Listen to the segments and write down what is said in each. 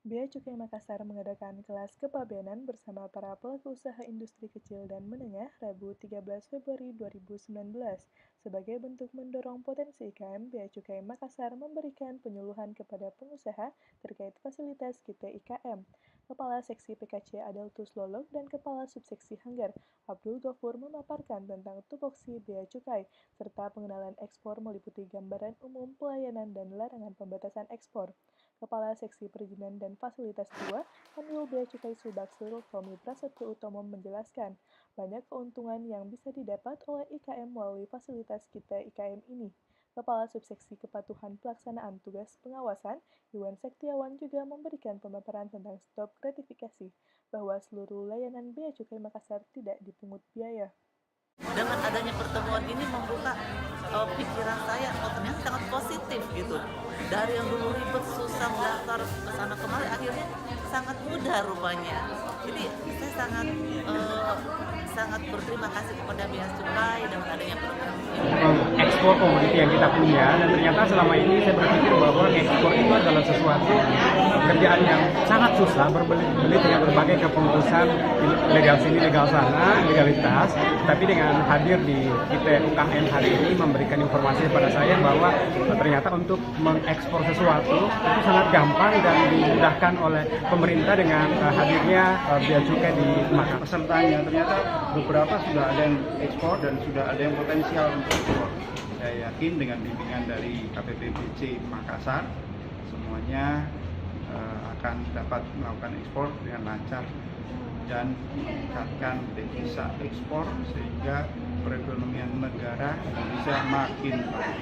Bea Cukai Makassar mengadakan kelas kepabeanan bersama para pelaku usaha industri kecil dan menengah Rabu 13 Februari 2019. Sebagai bentuk mendorong potensi IKM, Bea Cukai Makassar memberikan penyuluhan kepada pengusaha terkait fasilitas KIT-IKM. Kepala Seksi PKC Adeltus Lolok dan Kepala Subseksi Hanggar Abdul Ghafur memaparkan tentang tupoksi Bea Cukai, serta pengenalan ekspor meliputi gambaran umum pelayanan dan larangan pembatasan ekspor. Kepala Seksi Perizinan dan Fasilitas 2, Kanwil Bea Cukai Sulbaksel Tommy Prasetyo Utomo menjelaskan, banyak keuntungan yang bisa didapat oleh IKM melalui fasilitas kita IKM ini. Kepala Subseksi Kepatuhan Pelaksanaan Tugas Pengawasan, Iwan Sektiawan juga memberikan pemaparan tentang stop gratifikasi, bahwa seluruh layanan Bea Cukai Makassar tidak dipungut biaya. Dengan adanya pertemuan ini membuka pikiran saya, ternyata sangat positif gitu. Dari yang dulu ribet, susah mendaftar ke sana kemari, akhirnya sangat mudah rupanya. Jadi saya sangat berterima kasih kepada Bea Cukai dengan adanya program ini. Ekspor komoditi yang kita punya, dan ternyata selama ini saya berpikir bahwa ekspor itu adalah sesuatu kerjaan yang sangat susah, berbelit-belit dengan berbagai kepengurusan legal sini, legal sana, legalitas. Tapi dengan hadir di kita UKM hari ini memberikan informasi kepada saya bahwa ternyata untuk mengekspor sesuatu itu sangat gampang dan dimudahkan oleh pemerintah dengan hadirnya Bea Cukai di Makassar. Pesertanya ternyata beberapa sudah ada yang ekspor dan sudah ada yang potensial untuk ekspor. Saya yakin dengan bimbingan dari KPPBC Makassar semuanya akan dapat melakukan ekspor dengan lancar dan meningkatkan devisa ekspor sehingga perekonomian negara bisa makin baik.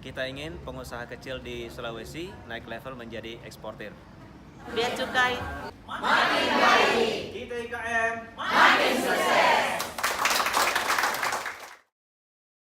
Kita ingin pengusaha kecil di Sulawesi naik level menjadi eksportir. Bea Cukai makin baik.